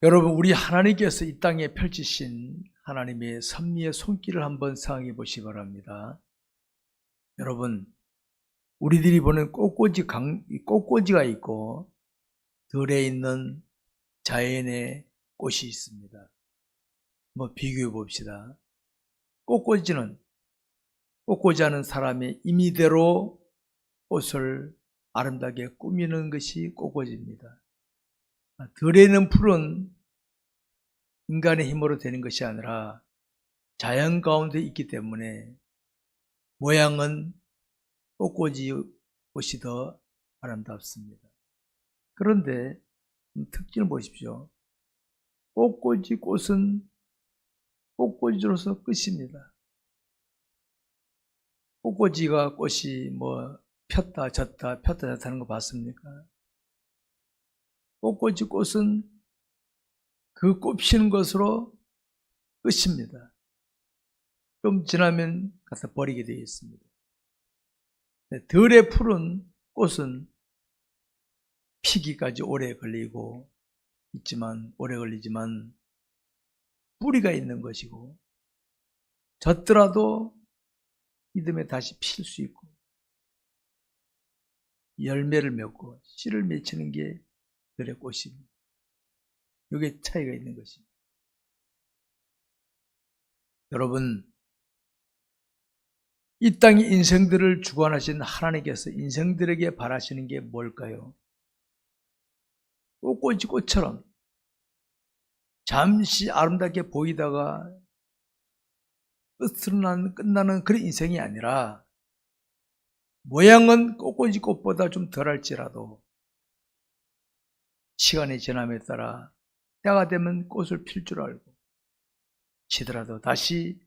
여러분, 우리 하나님께서 이 땅에 펼치신 하나님의 섭리의 손길을 한번 생각해 보시기 바랍니다. 여러분, 우리들이 보는 꽃꽂이가 있고 들에 있는 자연의 꽃이 있습니다. 비교해 봅시다. 꽃꽂이하는 사람의 임의대로 꽃을 아름답게 꾸미는 것이 꽃꽂이입니다. 들에 있는 풀은 인간의 힘으로 되는 것이 아니라 자연 가운데 있기 때문에 모양은 꽃꽂이 꽃이 더 아름답습니다. 그런데 특징을 보십시오. 꽃꽂이 꽃은 꽃꽂이로서 끝입니다. 꽃꽂이가 꽃이 폈다 졌다 하는 거 봤습니까? 꽃꽂이 꽃은 그 꽃 피는 것으로 끝입니다. 좀 지나면 갖다 버리게 되어 있습니다. 들에 푸른 꽃은 피기까지 오래 걸리지만 뿌리가 있는 것이고 졌더라도 이듬해 다시 필 수 있고 열매를 맺고 씨를 맺히는 게 들의 꽃입니다. 이게 차이가 있는 것입니다. 여러분, 이 땅의 인생들을 주관하신 하나님께서 인생들에게 바라시는 게 뭘까요? 꽃꽂이 꽃처럼 잠시 아름답게 보이다가 끝나는 그런 인생이 아니라 모양은 꽃꽂이 꽃보다 좀 덜할지라도 시간이 지남에 따라 때가 되면 꽃을 필 줄 알고 지더라도 다시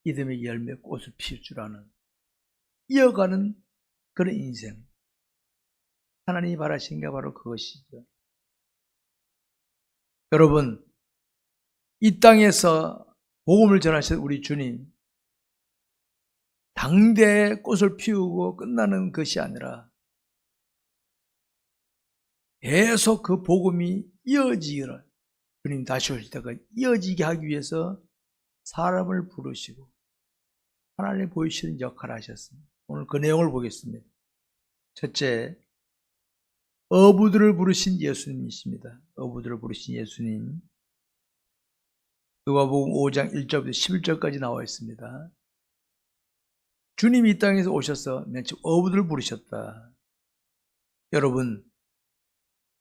이듬해 열매 꽃을 필 줄 아는 이어가는 그런 인생, 하나님이 바라시는 게 바로 그것이죠. 여러분, 이 땅에서 복음을 전하신 우리 주님, 당대에 꽃을 피우고 끝나는 것이 아니라 계속 그 복음이 이어지기를, 주님 다시 오실 때까지 이어지게 하기 위해서 사람을 부르시고 하나님 보이시는 역할을 하셨습니다. 오늘 그 내용을 보겠습니다. 첫째, 어부들을 부르신 예수님이십니다. 어부들을 부르신 예수님, 누가복음 5장 1절부터 11절까지 나와 있습니다. 주님이 이 땅에서 오셔서 맨 처음 어부들을 부르셨다. 여러분,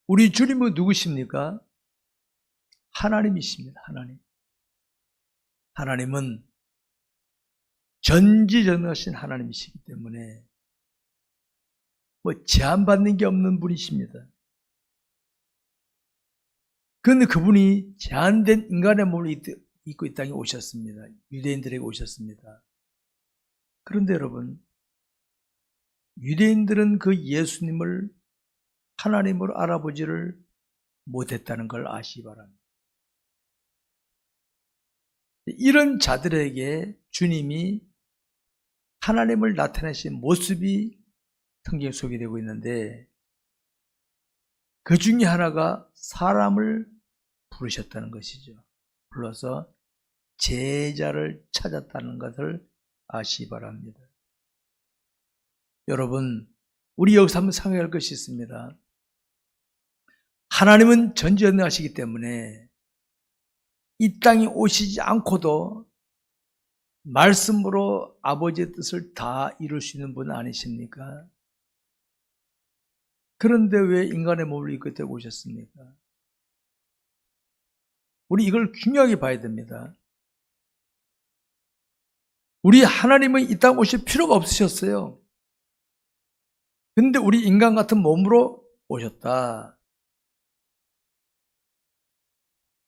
우리 주님은 누구십니까? 하나님이십니다. 하나님은 전지전능하신 하나님이시기 때문에 제한받는 게 없는 분이십니다. 그런데 그분이 제한된 인간의 몸을 입고 이 땅에 오셨습니다. 유대인들에게 오셨습니다. 그런데 여러분, 유대인들은 그 예수님을 하나님으로 알아보지를 못했다는 걸 아시기 바랍니다. 이런 자들에게 주님이 하나님을 나타내신 모습이 성경에 소개되고 있는데, 그 중에 하나가 사람을 부르셨다는 것이죠. 불러서 제자를 찾았다는 것을 아시기 바랍니다. 여러분, 우리 여기서 한번 생각할 것이 있습니다. 하나님은 전지전능하시기 때문에 이 땅에 오시지 않고도 말씀으로 아버지의 뜻을 다 이룰 수 있는 분 아니십니까? 그런데 왜 인간의 몸을 입고 때 오셨습니까? 우리 이걸 중요하게 봐야 됩니다. 우리 하나님은 이 땅 오실 필요가 없으셨어요. 근데 우리 인간 같은 몸으로 오셨다.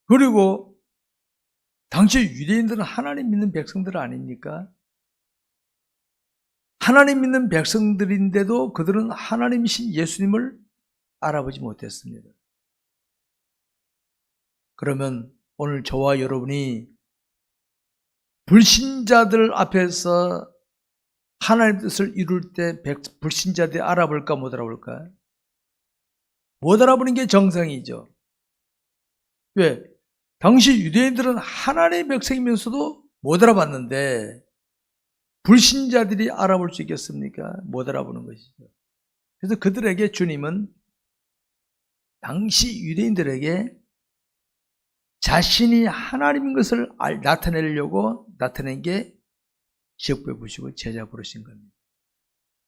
그리고 당시 유대인들은 하나님 믿는 백성들 아닙니까? 하나님 믿는 백성들인데도 그들은 하나님이신 예수님을 알아보지 못했습니다. 그러면 오늘 저와 여러분이 불신자들 앞에서 하나님의 뜻을 이룰 때 불신자들이 알아볼까 못 알아볼까? 못 알아보는 게 정상이죠. 왜? 당시 유대인들은 하나님의 백성이면서도 못 알아봤는데 불신자들이 알아볼 수 있겠습니까? 못 알아보는 것이죠. 그래서 그들에게 주님은 당시 유대인들에게 자신이 하나님인 것을 나타내려고 나타낸 게 지역부에 부시고 제자 부르신 겁니다.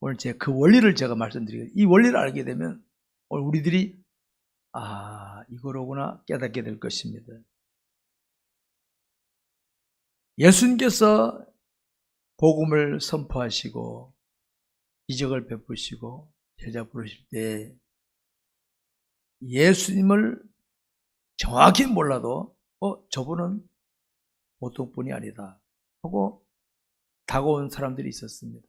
오늘 제가 그 원리를 제가 말씀드리겠습니다. 이 원리를 알게 되면 오늘 우리들이 이거로구나 깨닫게 될 것입니다. 예수님께서 복음을 선포하시고 기적을 베푸시고 제자 부르실 때 예수님을 정확히 몰라도 저분은 보통 분이 아니다 하고 다가온 사람들이 있었습니다.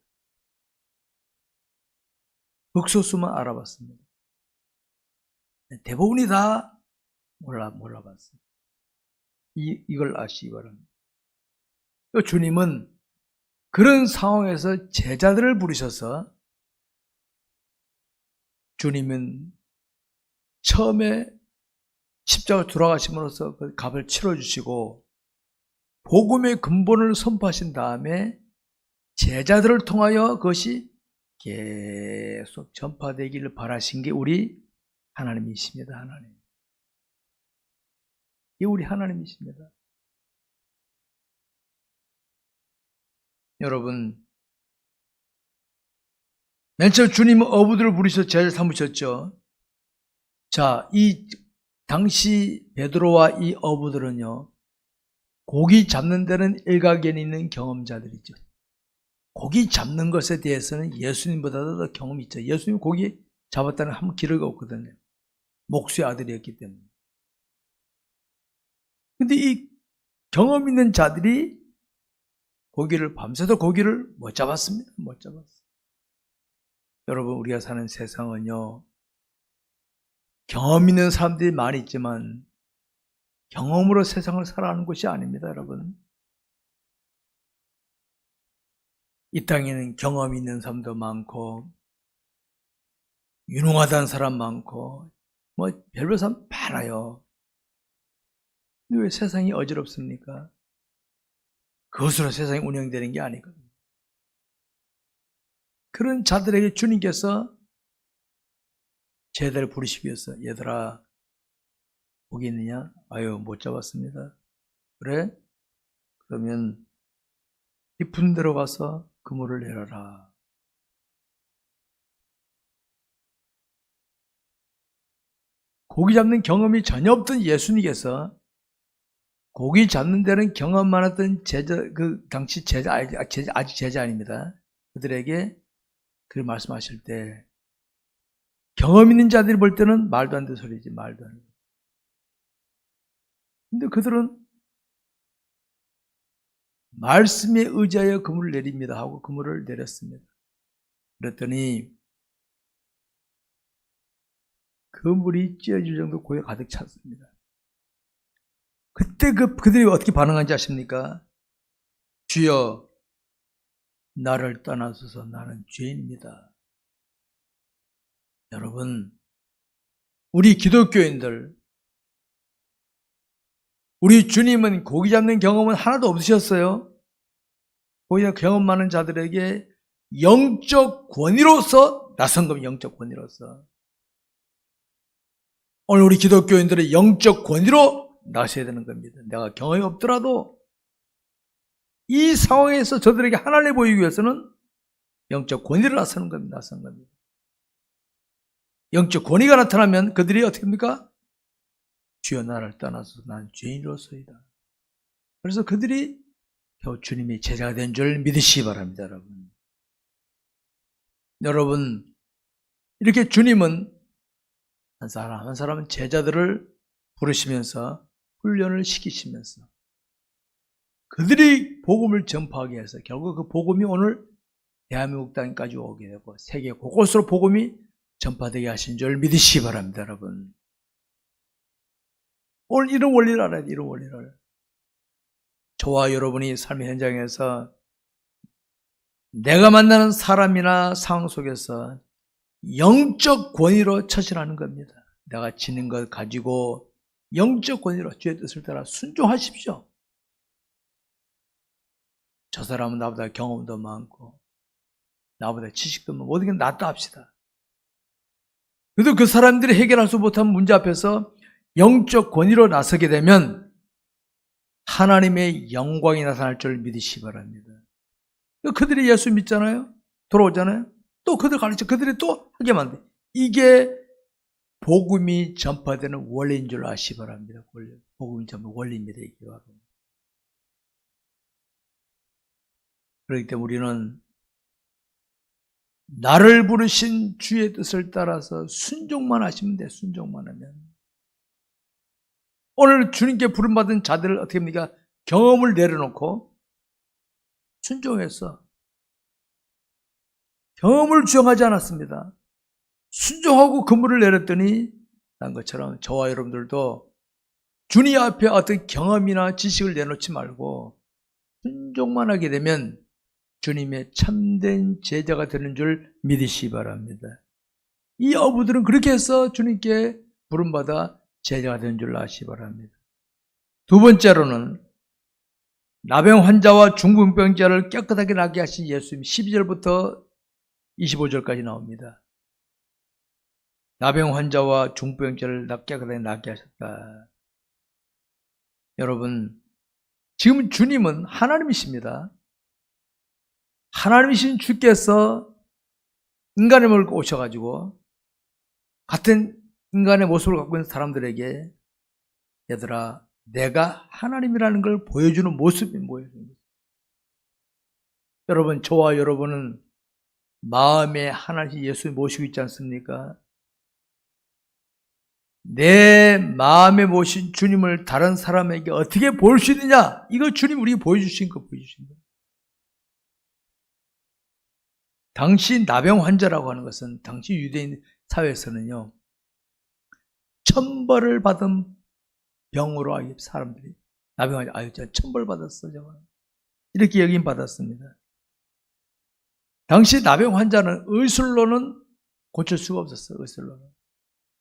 극소수만 알아봤습니다. 대부분이 다 몰라봤습니다. 이걸 아시기 바랍니다. 주님은 그런 상황에서 제자들을 부르셔서 주님은 처음에 십자가 돌아가심으로써 그 값을 치러주시고 복음의 근본을 선포하신 다음에 제자들을 통하여 그것이 계속 전파되기를 바라신 게 우리 하나님이십니다. 하나님. 이 우리 하나님이십니다. 여러분, 맨 처음 주님은 어부들을 부르셔서 제자를 삼으셨죠. 자, 이 당시 베드로와 이 어부들은요, 고기 잡는 데는 일가견이 있는 경험자들이죠. 고기 잡는 것에 대해서는 예수님보다도 더 경험이 있죠. 예수님 고기 잡았다는 한 기록이 없거든요. 목수의 아들이었기 때문에. 근데 이 경험 있는 자들이 밤새도 고기를 못 잡았습니다. 못 잡았어요. 여러분, 우리가 사는 세상은요, 경험 있는 사람들이 많이 있지만 경험으로 세상을 살아가는 것이 아닙니다, 여러분. 이 땅에는 경험 있는 사람도 많고 유능하다는 사람 많고 별별 사람 많아요. 근데 왜 세상이 어지럽습니까? 그것으로 세상이 운영되는 게 아니거든요. 그런 자들에게 주님께서 제자들을 부르시기 위해서 얘들아 고기 있느냐? 못 잡았습니다. 그래? 그러면 깊은 데로 가서 그물을 내려라. 고기 잡는 경험이 전혀 없던 예수님께서 고기 잡는 데는 경험 많았던 당시 아직 제자 아닙니다. 그들에게 그 말씀하실 때 경험 있는 자들이 볼 때는 말도 안 되는 소리지, 말도 안 돼. 근데 그들은 말씀에 의지하여 그물을 내립니다 하고 그물을 내렸습니다. 그랬더니 그물이 찢어질 정도 고기가 가득 찼습니다. 그때 그들이 어떻게 반응한지 아십니까? 주여, 나를 떠나소서, 나는 죄인입니다. 여러분, 우리 기독교인들, 우리 주님은 고기 잡는 경험은 하나도 없으셨어요. 고기 경험 많은 자들에게 영적 권위로서 나선 겁니다. 영적 권위로서. 오늘 우리 기독교인들의 영적 권위로 나서야 되는 겁니다. 내가 경험이 없더라도 이 상황에서 저들에게 하나님을 보이기 위해서는 영적 권위를 나서는 겁니다. 나선 겁니다. 영적 권위가 나타나면 그들이 어떻게 합니까? 주여, 나를 떠나서 난 죄인으로서이다. 그래서 그들이 겨우 주님의 제자가 된 줄 믿으시기 바랍니다. 여러분, 이렇게 주님은 한 사람 한 사람은 제자들을 부르시면서 훈련을 시키시면서 그들이 복음을 전파하게 해서 결국 그 복음이 오늘 대한민국 땅까지 오게 되고 세계 곳곳으로 복음이 전파되게 하신 줄 믿으시기 바랍니다. 여러분, 오늘 이런 원리를 알아야 돼요. 이런 원리를. 저와 여러분이 삶의 현장에서 내가 만나는 사람이나 상황 속에서 영적 권위로 처신하는 겁니다. 내가 지닌 것 가지고 영적 권위로 주의 뜻을 따라 순종하십시오. 저 사람은 나보다 경험도 많고 나보다 지식도 많고 모든 게 낫다 합시다. 그래도 그 사람들이 해결할 수 못한 문제 앞에서 영적 권위로 나서게 되면 하나님의 영광이 나타날 줄 믿으시기 바랍니다. 그들이 예수 믿잖아요. 돌아오잖아요. 또 그들 가르쳐 그들이 또 하게 만돼. 이게 복음이 전파되는 원리인 줄 아시기 바랍니다. 복음이 전파 원리입니다. 이게 바로. 그렇기 때문에 우리는 나를 부르신 주의 뜻을 따라서 순종만 하시면 돼. 순종만 하면. 오늘 주님께 부름받은 자들을 어떻게 합니까? 경험을 내려놓고 순종했어. 경험을 주장하지 않았습니다. 순종하고 근무를 내렸더니 난 것처럼 저와 여러분들도 주님 앞에 어떤 경험이나 지식을 내놓지 말고 순종만 하게 되면 주님의 참된 제자가 되는 줄 믿으시기 바랍니다. 이 어부들은 그렇게 해서 주님께 부름받아 제자가 되는 줄 아시기 바랍니다. 두 번째로는 나병 환자와 중풍병자를 깨끗하게 낫게 하신 예수님 12절부터 25절까지 나옵니다. 나병 환자와 중풍병자를 깨끗하게 낫게 하셨다. 여러분, 지금 주님은 하나님이십니다. 하나님이신 주께서 인간의 몸을 오셔가지고 같은 인간의 모습을 갖고 있는 사람들에게 얘들아 내가 하나님이라는 걸 보여주는 모습이 뭐예요? 여러분, 저와 여러분은 마음에 하나님 예수 모시고 있지 않습니까? 내 마음에 모신 주님을 다른 사람에게 어떻게 볼 수 있느냐? 이거 주님 우리에게 보여주신 거 보여주신 거. 당시 나병 환자라고 하는 것은 당시 유대인 사회에서는요, 천벌을 받은 병으로 사람들이 나병 환자, 아유, 저 천벌 받았어, 저거. 이렇게 여김 받았습니다. 당시 나병 환자는 의술로는 고칠 수가 없었어요, 의술로는.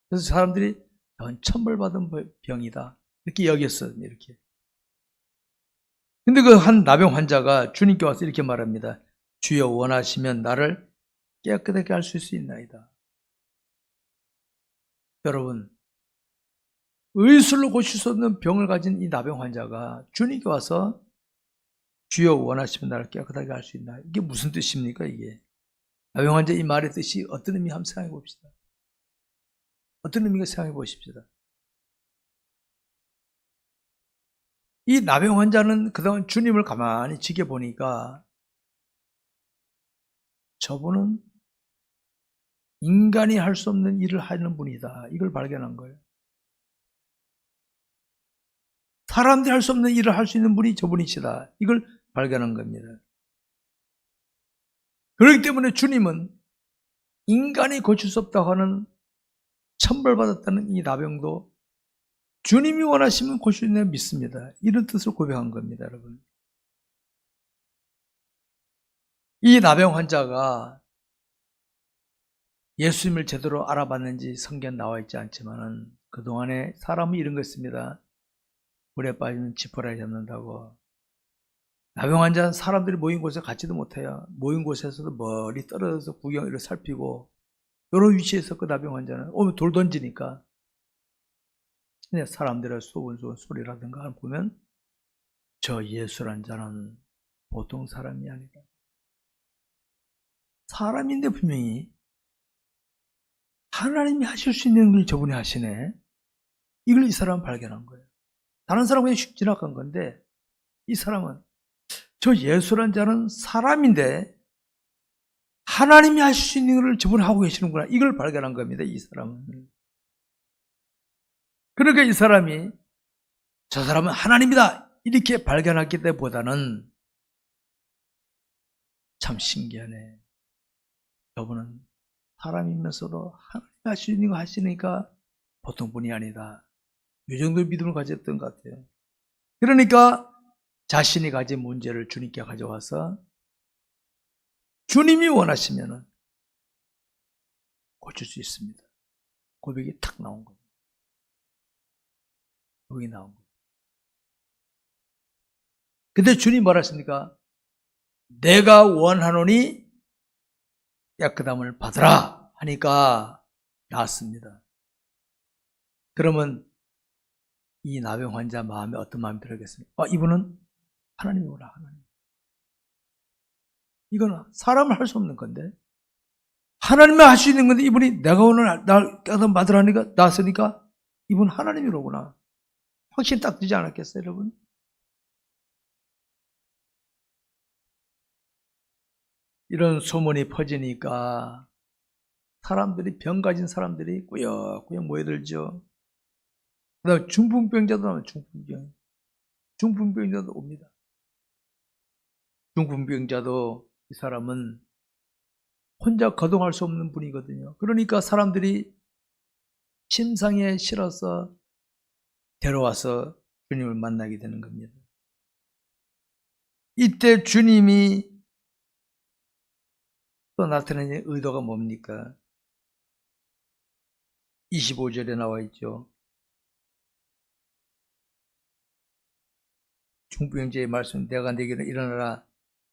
그래서 사람들이 저건 천벌 받은 병이다. 이렇게 여겼어요, 이렇게. 근데 그 한 나병 환자가 주님께 와서 이렇게 말합니다. 주여 원하시면 나를 깨끗하게 할 수 있나이다. 여러분, 의술로 고칠 수 없는 병을 가진 이 나병 환자가 주님께 와서 주여 원하시면 나를 깨끗하게 할 수 있나? 이게 무슨 뜻입니까, 이게? 나병 환자 이 말의 뜻이 어떤 의미 한번 생각해 봅시다. 어떤 의미가 생각해 보십시다. 이 나병 환자는 그동안 주님을 가만히 지켜보니까 저분은 인간이 할 수 없는 일을 하는 분이다. 이걸 발견한 거예요. 사람들이 할 수 없는 일을 할 수 있는 분이 저분이시다. 이걸 발견한 겁니다. 그렇기 때문에 주님은 인간이 고칠 수 없다고 하는 천벌받았다는 이 나병도 주님이 원하시면 고칠 수 있는 믿습니다. 이런 뜻을 고백한 겁니다, 여러분. 이 나병 환자가 예수님을 제대로 알아봤는지 성경 나와 있지 않지만은 그동안에 사람은 이런 거 있습니다. 물에 빠지면 지푸라기 잡는다고. 나병 환자는 사람들이 모인 곳에 가지도 못해요. 모인 곳에서도 멀리 떨어져서 구경을 살피고 이런 위치에서 그 나병 환자는 오면 돌 던지니까 사람들의 소곤소곤 소리라든가 보면 저 예수란 자는 보통 사람이 아니다. 사람인데 분명히 하나님이 하실 수 있는 걸 저분이 하시네. 이걸 이 사람은 발견한 거예요. 다른 사람은 그냥 지나간 건데 이 사람은 저 예수란 자는 사람인데 하나님이 하실 수 있는 걸 저분이 하고 계시는구나. 이걸 발견한 겁니다. 이 사람은. 그러니까 이 사람이 저 사람은 하나님이다 이렇게 발견했기 때보다는 참 신기하네. 저분은 사람이면서도 하나님이 하실 수 있는 거 하시니까 보통 분이 아니다. 이 정도 믿음을 가졌던 것 같아요. 그러니까 자신이 가진 문제를 주님께 가져와서 주님이 원하시면 고칠 수 있습니다. 고백이 탁 나온 겁니다. 여기 나온 거예요. 근데 주님 뭐라 했습니까? 내가 원하노니 깨끗함을 받으라 하니까 나았습니다. 그러면 이 나병 환자 마음에 어떤 마음이 들었겠습니까? 이분은 하나님이구나, 하나님. 이거는 사람을 할 수 없는 건데, 하나님만 할 수 있는 건데, 이분이 내가 오늘 날 깨끗함 받으라니까, 나았으니까, 이분 하나님이로구나. 확신 딱 들지 않았겠어요, 여러분? 이런 소문이 퍼지니까, 사람들이, 병 가진 사람들이 꾸역꾸역 모여들죠. 그 다음에 중풍병자도 나와요, 중풍병. 중풍병자도 옵니다. 중풍병자도 이 사람은 혼자 거동할 수 없는 분이거든요. 그러니까 사람들이 침상에 실어서 데려와서 주님을 만나게 되는 겁니다. 이때 주님이 또 나타내는 의도가 뭡니까? 25절에 나와 있죠. 중풍병자의 말씀, 내가 내게는 일어나라,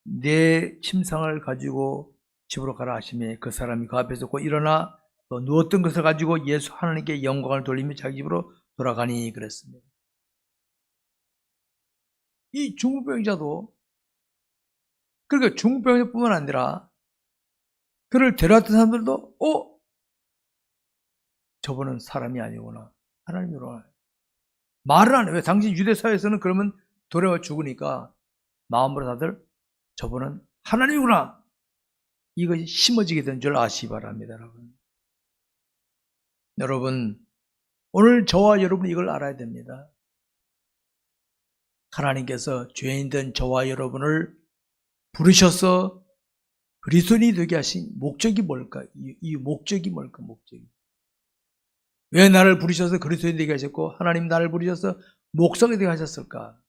내 침상을 가지고 집으로 가라 하시매 그 사람이 그 앞에서 곧 일어나 또 누웠던 것을 가지고 예수 하나님께 영광을 돌리며 자기 집으로 돌아가니 그랬습니다. 이 중풍병자도, 그러니까 중풍병자뿐만 아니라 그를 데려왔던 사람들도 저분은 사람이 아니구나, 하나님으로 말을 안 해. 왜? 당시 유대사회에서는 그러면 돌아와 죽으니까 마음으로 다들 저분은 하나님이구나, 이것이 심어지게 된 줄 아시기 바랍니다. 여러분, 오늘 저와 여러분이 이걸 알아야 됩니다. 하나님께서 죄인된 저와 여러분을 부르셔서 그리스도인이 되게 하신 목적이 뭘까? 이 목적이 뭘까? 목적이. 왜 나를 부르셔서 그리스도인이 되게 하셨고 하나님 나를 부르셔서 목사가 되게 하셨을까?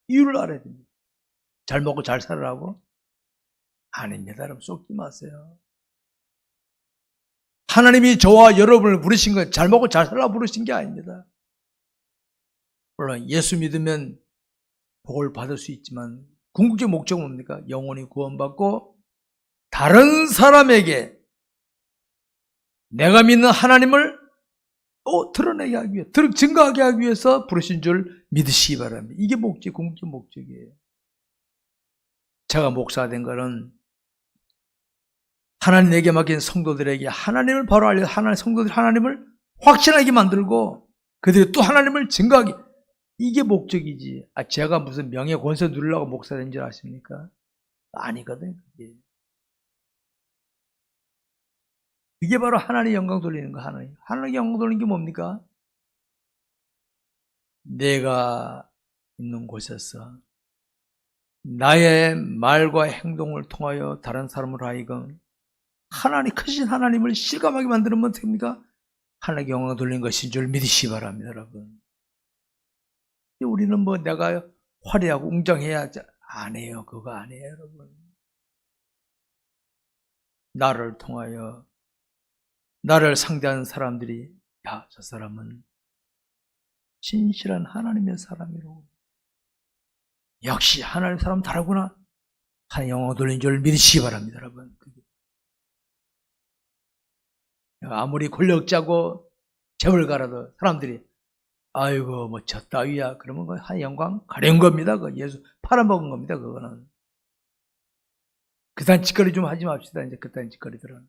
이유를 알아야 됩니다. 잘 먹고 잘 살으라고? 아닙니다. 여러분, 속지 마세요. 하나님이 저와 여러분을 부르신 건 잘 먹고 잘 살라고 부르신 게 아닙니다. 물론 예수 믿으면 복을 받을 수 있지만 궁극적 목적은 뭡니까? 영혼이 구원받고 다른 사람에게 내가 믿는 하나님을 드러내게 하기 위해, 증거하게 하기 위해서 부르신 줄 믿으시기 바랍니다. 이게 궁극적 목적이에요. 제가 목사가 된 거는 하나님 내게 맡긴 성도들에게 하나님을 바로 알려 성도들이 하나님을 확신하게 만들고 그들이 또 하나님을 증거하기, 이게 목적이지. 제가 무슨 명예 권세 누리려고 목사 된 줄 아십니까? 아니거든요. 이게 바로 하나님 영광 돌리는 거. 하나님 영광 돌리는 게 뭡니까? 내가 있는 곳에서 나의 말과 행동을 통하여 다른 사람을 하여금 크신 하나님을 실감하게 만드는 건 됩니까? 하나님께 영광 돌리는 것인 줄 믿으시기 바랍니다, 여러분. 우리는 내가 화려하고 웅장해야 안 해요. 그거 안 해요, 여러분. 나를 통하여 나를 상대하는 사람들이 저 사람은 진실한 하나님의 사람이로, 역시 하나님 사람 다르구나, 하나님 영광 돌린 줄 믿으시기 바랍니다, 여러분. 아무리 권력자고 재벌가라도 사람들이 아이고 저 따위야 그러면 하나님 영광 가려운 겁니다. 예수 팔아먹은 겁니다. 그거는. 그딴 짓거리 좀 하지 맙시다. 이제 그딴 짓거리들은.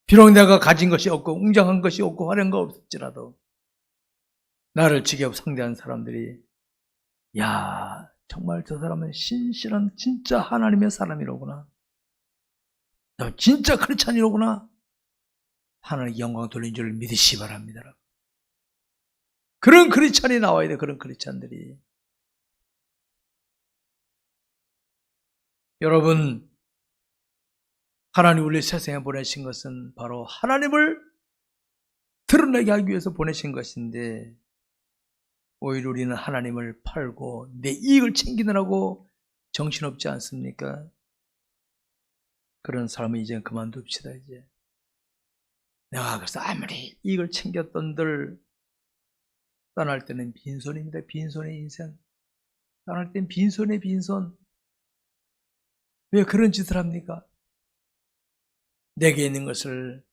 비록 내가 가진 것이 없고 웅장한 것이 없고 화려한 거 없을지라도 나를 지켜보고 상대하는 사람들이 정말 저 사람은 신실한 진짜 하나님의 사람이로구나, 진짜 크리스찬이로구나, 하나님 영광 돌린 줄 믿으시기 바랍니다. 그런 크리스찬이 나와야 돼. 그런 크리스찬들이. 여러분, 하나님 우리 세상에 보내신 것은 바로 하나님을 드러내게 하기 위해서 보내신 것인데 오히려 우리는 하나님을 팔고 내 이익을 챙기느라고 정신없지 않습니까? 그런 삶을 이제 그만둡시다. 이제 내가 그래서 아무리 이익을 챙겼던들 떠날 때는 빈손입니다. 빈손의 인생. 떠날 땐 빈손의 빈손. 왜 그런 짓을 합니까? 내게 있는 것을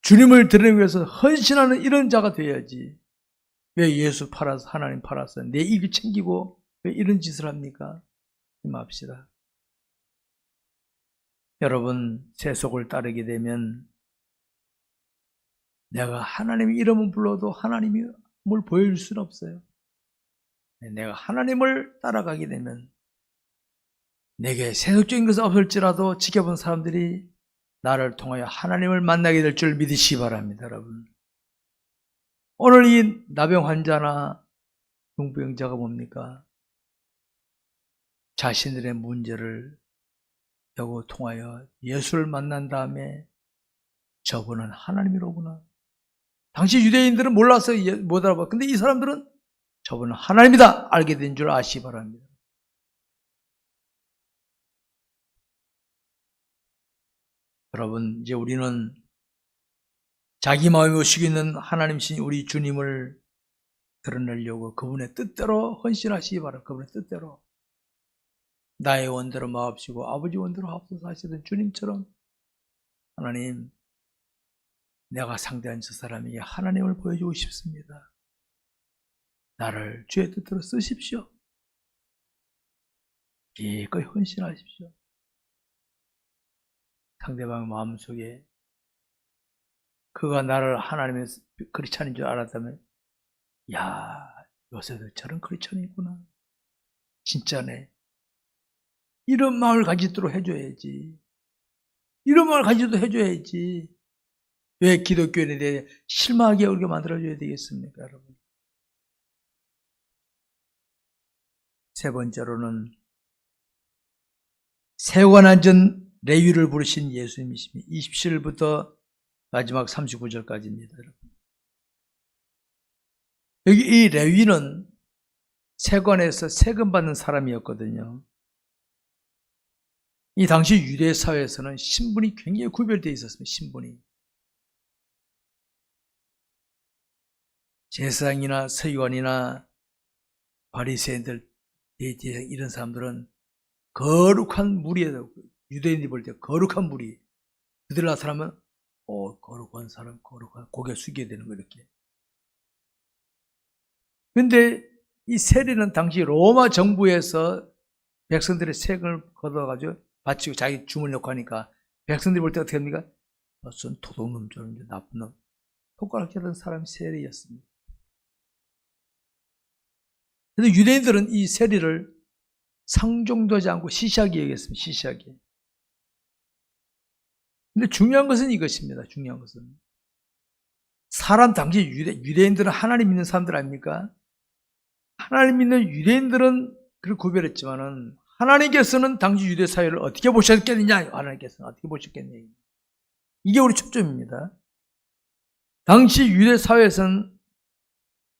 주님을 드리기 위해서 헌신하는 이런 자가 되어야지. 왜 예수 팔아서 하나님 팔아서 내 입이 챙기고 왜 이런 짓을 합니까? 힘합시다. 여러분, 세속을 따르게 되면 내가 하나님의 이름을 불러도 하나님이 뭘 보여줄 수는 없어요. 내가 하나님을 따라가게 되면 내게 세속적인 것은 없을지라도 지켜본 사람들이 나를 통하여 하나님을 만나게 될 줄 믿으시기 바랍니다, 여러분. 오늘 이 나병 환자나 중풍병자가 뭡니까? 자신들의 문제를 여고 통하여 예수를 만난 다음에 저분은 하나님이로구나. 당시 유대인들은 몰라서 못 알아봐. 근데 이 사람들은 저분은 하나님이다 알게 된 줄 아시기 바랍니다. 여러분, 이제 우리는 자기 마음에 오시고 있는 하나님이신 우리 주님을 드러내려고 그분의 뜻대로 헌신하시기 바랍니다. 그분의 뜻대로. 나의 원대로 마옵시고 아버지 원대로 하옵소서 하시던 주님처럼 하나님, 내가 상대한 저 사람에게 하나님을 보여주고 싶습니다. 나를 주의 뜻대로 쓰십시오. 기꺼이 헌신하십시오. 상대방 마음속에 그가 나를 하나님의 크리스찬인 줄 알았다면, 야, 요새도 저런 크리스찬이 있구나. 진짜네. 이런 마음을 가지도록 해줘야지. 이런 마음을 가지도록 해줘야지. 왜 기독교인에 대해 실망하게 우리가 만들어줘야 되겠습니까, 여러분? 세 번째로는 세관안전 레위를 부르신 예수님이십니다. 27절부터 마지막 39절까지입니다, 여러분. 여기 이 레위는 세관에서 세금 받는 사람이었거든요. 이 당시 유대 사회에서는 신분이 굉장히 구별되어 있었습니다. 신분이. 제사장이나 서기관이나 바리새인들, 이런 사람들은 거룩한 무리예요. 유대인들이 볼 때 거룩한 무리. 그들 나타나면 거룩한 사람, 거룩한 고개 숙여야 되는 거 이렇게. 근데 이 세리는 당시 로마 정부에서 백성들의 세금을 걷어가지고 바치고 자기 주문을 넣고 하니까 백성들이 볼 때 어떻게 합니까? 무슨 도둑놈처럼 나쁜 놈. 손가락질 하던 사람이 세리였습니다. 그래서 유대인들은 이 세리를 상종도 하지 않고 시시하게 여겼습니다. 시시하게. 근데 중요한 것은 이것입니다. 중요한 것은. 사람 당시 유대인들은 하나님 믿는 사람들 아닙니까? 하나님 믿는 유대인들은 그를 구별했지만은 하나님께서는 당시 유대 사회를 어떻게 보셨겠느냐? 하나님께서는 어떻게 보셨겠느냐? 이게 우리 초점입니다. 당시 유대 사회에서는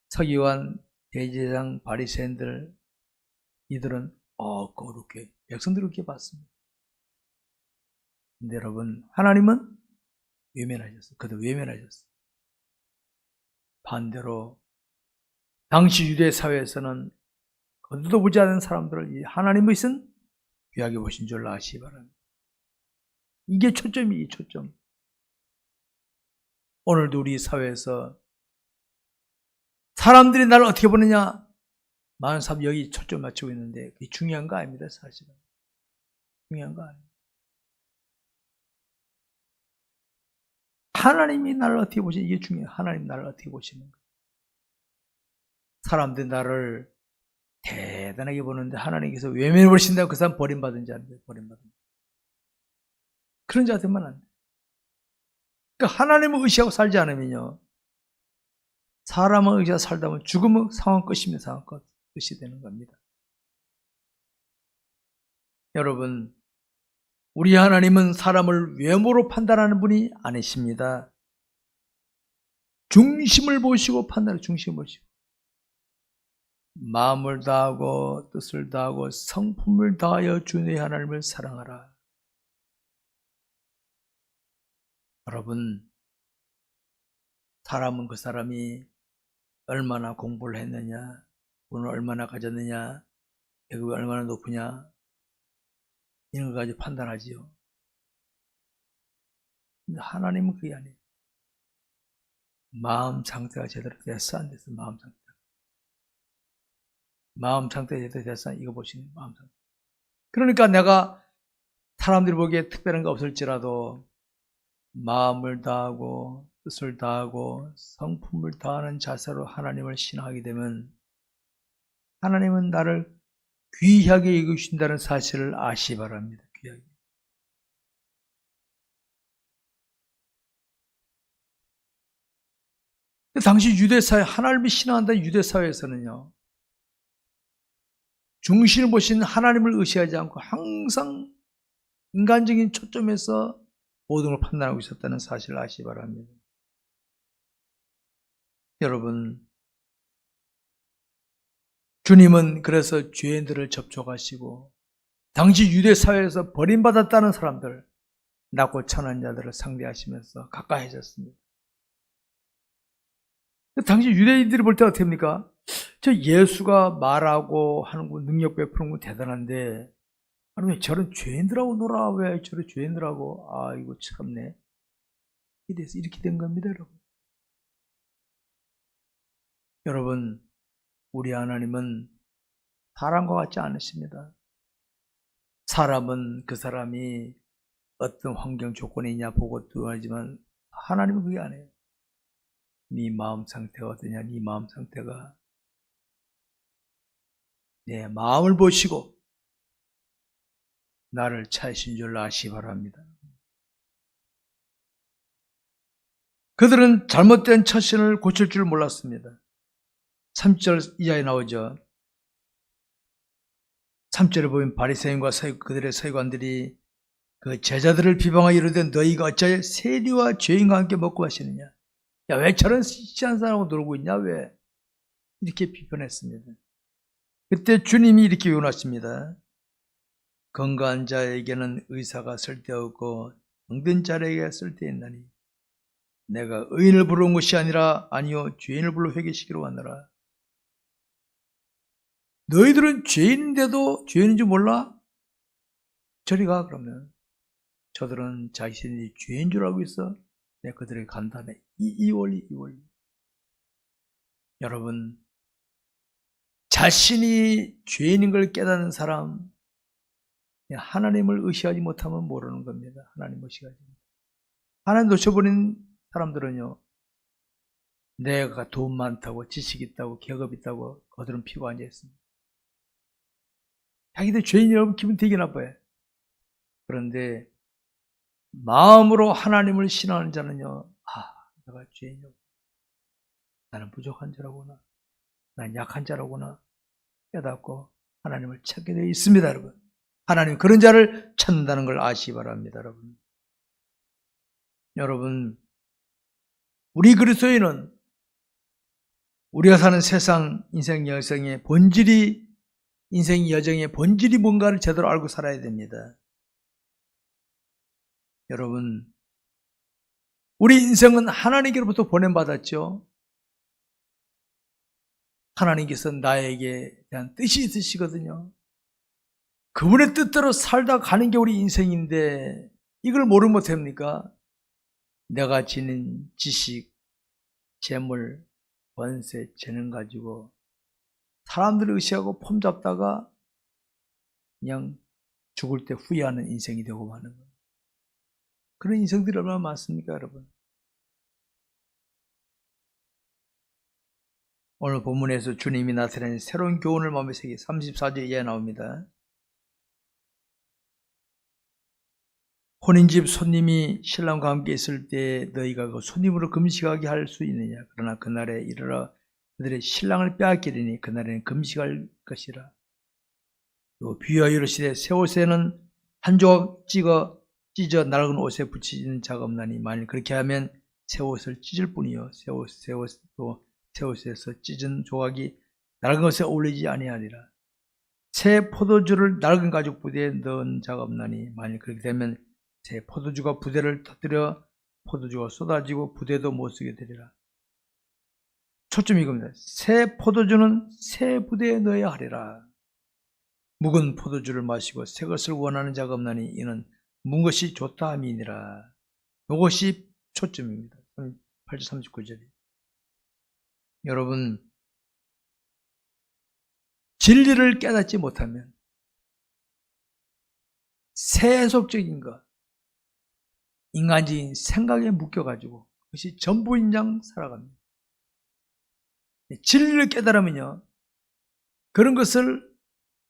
서기관, 대제사장, 바리새인들 이들은 거룩해. 백성들을 그렇게 봤습니다. 근데 여러분, 하나님은 외면하셨어요. 그도 외면하셨어요. 반대로 당시 유대 사회에서는 거두도 보지 않은 사람들을 하나님의 뜻은 귀하게 보신 줄 아시기 바랍니다. 이게 초점이에요. 이 초점. 오늘도 우리 사회에서 사람들이 나를 어떻게 보느냐, 많은 사람이 여기 초점 맞추고 있는데 그게 중요한 거 아닙니다. 사실은 중요한 거 아닙니다. 하나님이 나를 어떻게 보시는, 이게 중요해요. 하나님 나를 어떻게 보시는 거. 사람들이 나를 대단하게 보는데 하나님께서 외면해 보신다고 그 사람 버림받은 자인데, 버림받은 자. 그런 자 되면 안 돼. 그러니까 하나님을 의시하고 살지 않으면요, 사람을 의지하고 살다 보면 죽으면 상황 끝이면 상황 끝이 되는 겁니다. 여러분, 우리 하나님은 사람을 외모로 판단하는 분이 아니십니다. 중심을 보시고 판단을 중심을 보시고 마음을 다하고 뜻을 다하고 성품을 다하여 주 내 하나님을 사랑하라. 여러분, 사람은 그 사람이 얼마나 공부를 했느냐, 돈을 얼마나 가졌느냐, 배급이 얼마나 높으냐, 이런 걸 가지고 판단하지요. 근데 하나님은 그게 아니에요. 마음 상태가 제대로 됐어, 안 됐어, 마음 상태. 마음 상태가 제대로 됐어, 이거 보시는 마음 상태. 그러니까 내가 사람들이 보기에 특별한 거 없을지라도 마음을 다하고 뜻을 다하고 성품을 다하는 자세로 하나님을 신앙하게 되면 하나님은 나를 귀하게 여기신다는 사실을 아시기 바랍니다. 귀하게. 당시 유대사회, 하나님을 신앙한다는 유대사회에서는요, 중심을 보신 하나님을 의식하지 않고 항상 인간적인 초점에서 모든 걸 판단하고 있었다는 사실을 아시기 바랍니다. 여러분, 주님은 그래서 죄인들을 접촉하시고 당시 유대사회에서 버림받았다는 사람들, 낮고 천한 자들을 상대하시면서 가까이하셨습니다. 당시 유대인들이 볼 때 어떻게 합니까? 저 예수가 말하고 하는 거, 능력 베푸는 거 대단한데 아니 왜 저런 죄인들하고 놀아? 왜 저런 죄인들하고? 아 이거 참네. 이래서 이렇게 된 겁니다, 여러분. 여러분, 우리 하나님은 사람과 같지 않으십니다. 사람은 그 사람이 어떤 환경 조건이 있냐 보고 하지만 하나님은 그게 아니에요. 네 마음 상태가 어떠냐, 네 마음 상태가 내 마음을 보시고 나를 찾으신 줄 아시기 바랍니다. 그들은 잘못된 처신을 고칠 줄 몰랐습니다. 3절 이하에 나오죠. 3절에 보면 바리새인과 그들의 서기관들이 그 제자들을 비방하여 이르되 너희가 어찌하여 세리와 죄인과 함께 먹고 마시느냐. 야, 왜 저런 시시한 사람하고 놀고 있냐, 왜? 이렇게 비판했습니다. 그때 주님이 이렇게 요구하십니다. 건강한 자에게는 의사가 쓸데없고 병든 자에게 쓸데있나니 내가 의인을 부르는 것이 아니라 아니요 죄인을 불러 회개시키러 왔노라. 너희들은 죄인인데도 죄인인 줄 몰라? 저리 가. 그러면 저들은 자신이 죄인 줄 알고 있어. 내가 그들에게 간단해. 이 원리. 여러분, 자신이 죄인인 걸 깨닫는 사람, 하나님을 의식하지 못하면 모르는 겁니다. 하나님 의식하지 못하면. 하나님 놓쳐버린 사람들은요, 내가 돈 많다고, 지식 있다고, 계급 있다고 그들은 피고 앉아있습니다. 자기들 죄인이라면 기분 되게 나빠요. 그런데 마음으로 하나님을 신앙하는 자는요, 내가 죄인이고 나는 부족한 자라구나, 난 약한 자라구나 깨닫고 하나님을 찾게 되어 있습니다. 여러분, 하나님 그런 자를 찾는다는 걸 아시기 바랍니다. 여러분, 우리 그리스도인은 우리가 사는 세상 인생 여정의 본질이, 인생 여정의 본질이 뭔가를 제대로 알고 살아야 됩니다. 여러분, 우리 인생은 하나님께로부터 보냄받았죠. 하나님께서 나에게 대한 뜻이 있으시거든요. 그분의 뜻대로 살다 가는 게 우리 인생인데 이걸 모르면 못합니까? 내가 지닌 지식, 재물, 권세, 재능 가지고 사람들을 의식하고 폼 잡다가 그냥 죽을 때 후회하는 인생이 되고 마는 거예요. 그런 인생들이 얼마나 많습니까, 여러분? 오늘 본문에서 주님이 나타낸 새로운 교훈을 마음에 새기 34절 이하에 나옵니다. 혼인집 손님이 신랑과 함께 있을 때 너희가 그 손님으로 금식하게 할 수 있느냐? 그러나 그날에 이르러 그들의 신랑을 빼앗기리니 그날에는 금식할 것이라. 또 비유하여 이르시되 새 옷에는 한 조각 찢어 낡은 옷에 붙이는 자가 없나니 만일 그렇게 하면 새 옷을 찢을 뿐이요 새 옷에서 찢은 조각이 낡은 옷에 어울리지 아니하리라. 새 포도주를 낡은 가죽 부대에 넣은 자가 없나니 만일 그렇게 되면 새 포도주가 부대를 터뜨려 포도주가 쏟아지고 부대도 못 쓰게 되리라. 초점이 이겁니다. 새 포도주는 새 부대에 넣어야 하리라. 묵은 포도주를 마시고 새 것을 원하는 자가 없나니 이는 묵은 것이 좋다 함이니라. 이것이 초점입니다. 8절 39절이. 여러분, 진리를 깨닫지 못하면 세속적인 것, 인간적인 생각에 묶여가지고 그것이 전부인장 살아갑니다. 진리를 깨달으면요, 그런 것을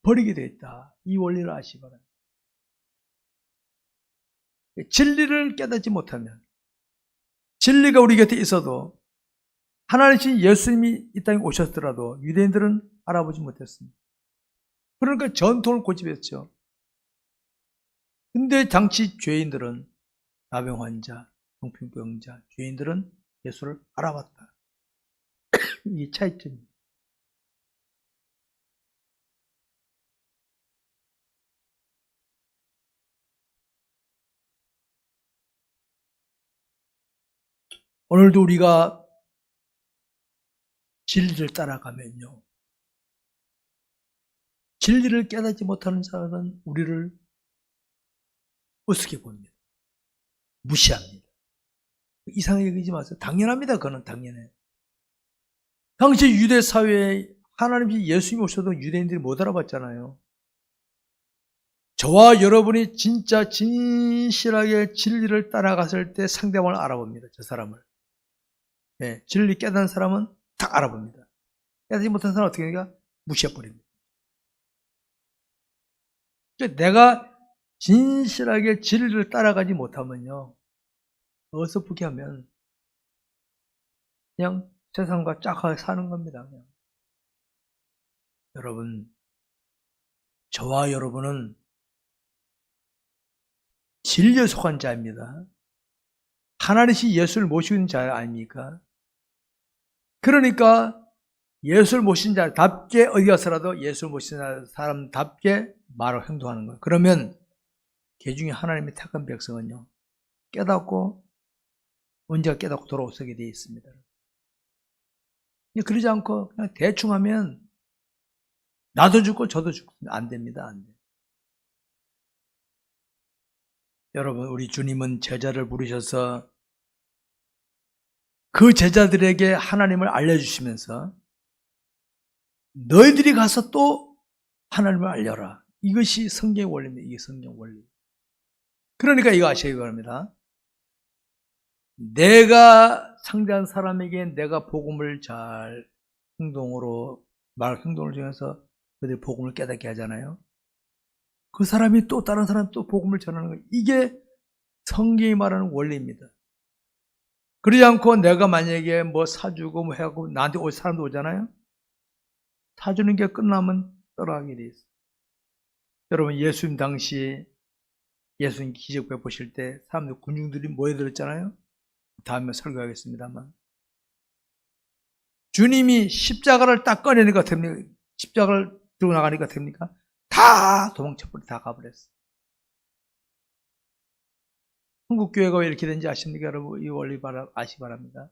버리게 되어 있다. 이 원리를 아시기 바랍니다. 진리를 깨닫지 못하면, 진리가 우리 곁에 있어도 하나님이신 예수님이 이 땅에 오셨더라도 유대인들은 알아보지 못했습니다. 그러니까 전통을 고집했죠. 근데 당시 죄인들은, 나병 환자, 정신병자, 죄인들은 예수를 알아봤다. 이게 차이점입니다. 오늘도 우리가 진리를 따라가면요, 진리를 깨닫지 못하는 자는 우리를 우습게 봅니다. 무시합니다. 이상하게 여기지 마세요. 당연합니다. 그거는 당연해요. 당시 유대 사회에 하나님이 예수님이 오셔도 유대인들이 못 알아봤잖아요. 저와 여러분이 진짜 진실하게 진리를 따라갔을 때 상대방을 알아봅니다. 저 사람을. 네, 진리 깨닫는 사람은 다 알아봅니다. 깨닫지 못한 사람은 어떻게 하니까 무시해버립니다. 내가 진실하게 진리를 따라가지 못하면요, 어설프게 하면 그냥 세상과 짝하게 사는 겁니다. 그냥. 여러분, 저와 여러분은 진리에 속한 자입니다. 하나님이 예수를 모시고 있는 자 아닙니까? 그러니까 예수를 모신 자답게 어디 가서라도 예수를 모신 사람답게 말하고 행동하는 거예요. 그러면 그 중에 하나님의 택한 백성은요, 깨닫고 언제가 깨닫고 돌아오게 되어 있습니다. 그러지 않고 그냥 대충 하면 나도 죽고 저도 죽고 안 됩니다. 안 돼요. 여러분, 우리 주님은 제자를 부르셔서 그 제자들에게 하나님을 알려주시면서 너희들이 가서 또 하나님을 알려라. 이것이 성경의 원리입니다. 이게 성경 원리. 그러니까 이거 아시기 바랍니다. 내가 상대한 사람에게 내가 복음을 잘 행동으로, 행동을 통해서 그들이 복음을 깨닫게 하잖아요. 그 사람이 또 다른 사람 또 복음을 전하는 거예요. 이게 성경이 말하는 원리입니다. 그러지 않고 내가 만약에 뭐 사주고 뭐 해갖고 나한테 올 사람도 오잖아요. 사주는 게 끝나면 떠나가게 돼 있어요. 여러분, 예수님 당시 예수님 기적 베푸실 때 사람들 군중들이 모여들었잖아요. 다음에 설교하겠습니다만, 주님이 십자가를 딱 꺼내니까 됩니까? 십자가를 들고 나가니까 됩니까? 다 도망쳐버려, 다 가버렸어. 한국교회가 왜 이렇게 된지 아십니까? 여러분, 이 원리 아시기 바랍니다.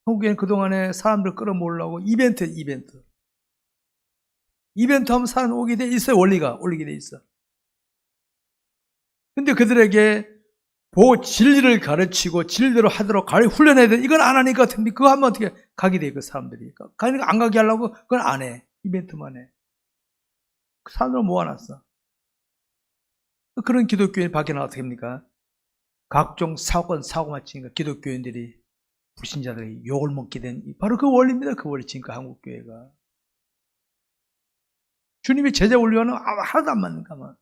한국교회는 그동안에 사람들 끌어모으려고 이벤트 하면 사람 오게 돼 있어요. 원리가 올리게 돼 있어. 근데 그들에게 진리를 가르치고 진리대로 하도록 훈련해야 돼. 이건 안 하니까 됩니까? 그거 하면 어떻게 가게 돼, 그 사람들이. 그러니까 안 가게 하려고 그건 안 해. 이벤트만 해. 사람들을 모아놨어. 그런 기독교인 밖에 나가 어떻게 합니까? 각종 사고만 치니까 기독교인들이, 불신자들이 욕을 먹게 된, 바로 그 원리입니다. 그 원리 치니까 한국교회가. 주님의 제자 원리와는 하나도 안 맞는가 봐.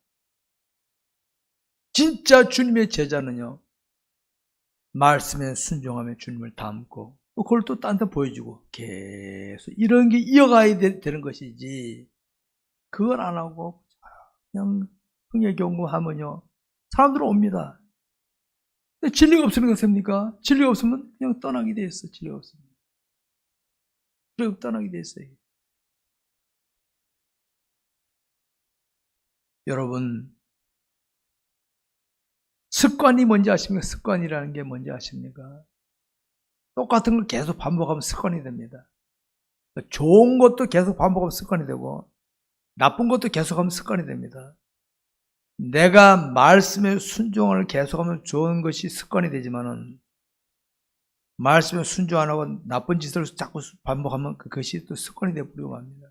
진짜 주님의 제자는요, 말씀에 순종하며 주님을 닮고 그걸 또 딴 데 보여주고 계속 이런 게 이어가야 되는 것이지, 그걸 안 하고 그냥 흥예경공하면요 사람들은 옵니다. 근데 진리가 없으면 어떻습니까? 진리가 없으면 그냥 떠나게 돼 있어. 진리가 없으면 그냥 떠나게 돼 있어요. 여러분, 습관이 뭔지 아십니까? 습관이라는 게 뭔지 아십니까? 똑같은 걸 계속 반복하면 습관이 됩니다. 좋은 것도 계속 반복하면 습관이 되고 나쁜 것도 계속하면 습관이 됩니다. 내가 말씀에 순종을 계속하면 좋은 것이 습관이 되지만은 말씀에 순종 안 하고 나쁜 짓을 자꾸 반복하면 그것이 또 습관이 되어버리고 맙니다.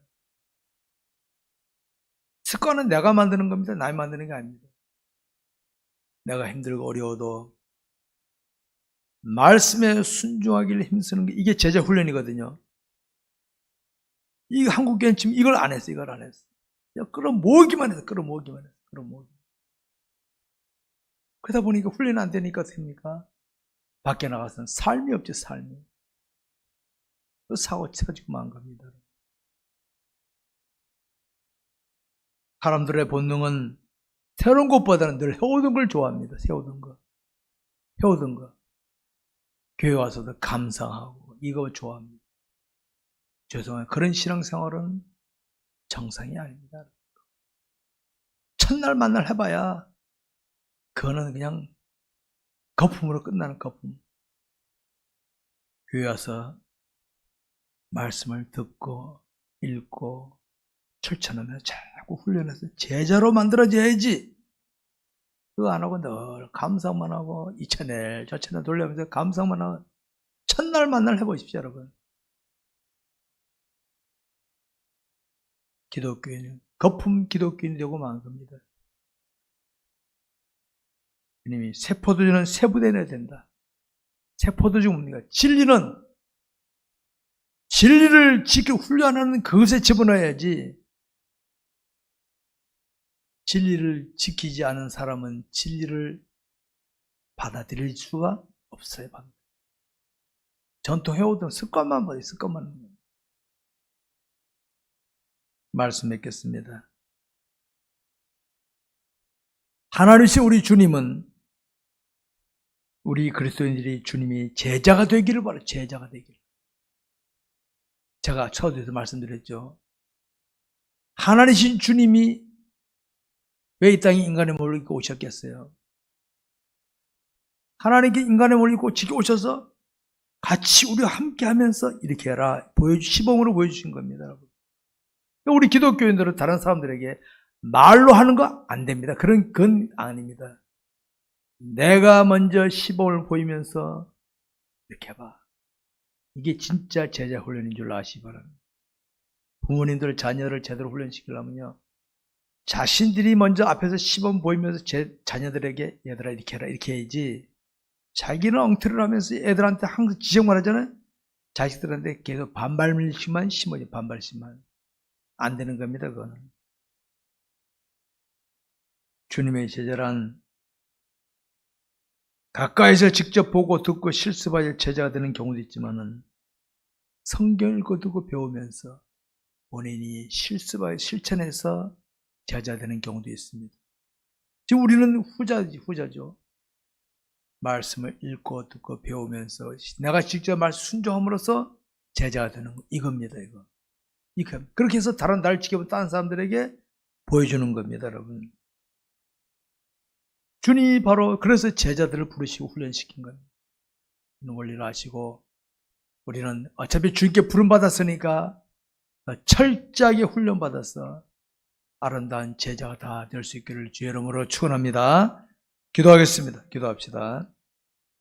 습관은 내가 만드는 겁니다. 남이 만드는 게 아닙니다. 내가 힘들고 어려워도 말씀에 순종하기를 힘쓰는 게 이게 제자 훈련이거든요. 이 한국교회는 지금 이걸 안 했어. 이걸 안 했어. 끌어모으기만 해서 끌어모으기만 해서 끌어모으기. 그러다 보니까 훈련 안 되니까 어떻게 합니까? 밖에 나가서는 삶이 없죠. 삶이. 사고 쳐지고 만 겁니다. 사람들의 본능은 새로운 것보다는 늘 해오던 걸 좋아합니다. 세우던 거. 해오던 거. 교회 와서도 감상하고 이거 좋아합니다. 죄송해요. 그런 신앙생활은 정상이 아닙니다. 첫날 만날 해봐야 그거는 그냥 거품으로 끝나는 거품. 교회 와서 말씀을 듣고 읽고 실천하면 자꾸 훈련해서 제자로 만들어져야지. 그거 안 하고 늘 감상만 하고 이 채널 저 채널 돌려면서 감상만 하고 첫날 만날 해보십시오, 여러분. 기독교인은 거품 기독교인이 되고 만 겁니다. 주님이 새 포도주는 새 부대에 넣어야 된다. 새 포도주 뭡니까? 진리를 지켜 훈련하는 그것에 집어넣어야지. 진리를 지키지 않은 사람은 진리를 받아들일 수가 없어요. 전통해오던 습관만 봐요. 습관만. 말씀 맺겠습니다. 하나님이신 우리 주님은 우리 그리스도인들이 주님이 제자가 되기를 바라요. 제자가 되기를. 제가 처음에도 말씀드렸죠. 하나님이신 주님이 왜 이 땅에 인간의 몸을 입고 오셨겠어요? 하나님께 인간의 몸을 입고 지켜오셔서 같이 우리와 함께 하면서 이렇게 해라. 시범으로 보여주신 겁니다. 여러분. 우리 기독교인들은 다른 사람들에게 말로 하는 거 안 됩니다. 그건 아닙니다. 내가 먼저 시범을 보이면서 이렇게 해봐. 이게 진짜 제자 훈련인 줄 아시기 바랍니다. 부모님들 자녀를 제대로 훈련시키려면요. 자신들이 먼저 앞에서 시범 보이면서 제 자녀들에게 얘들아 이렇게 해라 이렇게 해야지. 자기는 엉터리를 하면서 애들한테 항상 지적만 하잖아요. 자식들한테 계속 반발심만 심어요. 반발심만. 안 되는 겁니다. 그거는. 주님의 제자란 가까이서 직접 보고 듣고 실습하여 제자가 되는 경우도 있지만은 성경 읽고 듣고 배우면서 본인이 실습하여 실천해서 제자 되는 경우도 있습니다. 지금 우리는 후자죠. 말씀을 읽고 듣고 배우면서 내가 직접 말씀 순종함으로써 제자가 되는 거 이겁니다. 이거. 그렇게 해서 날 지켜본 다른 사람들에게 보여주는 겁니다. 여러분. 주님이 바로 그래서 제자들을 부르시고 훈련시킨 겁니다. 원리를 아시고 우리는 어차피 주님께 부름받았으니까 철저하게 훈련받아서 아름다운 제자가 다 될 수 있기를 주의 이름으로 축원합니다. 기도하겠습니다. 기도합시다.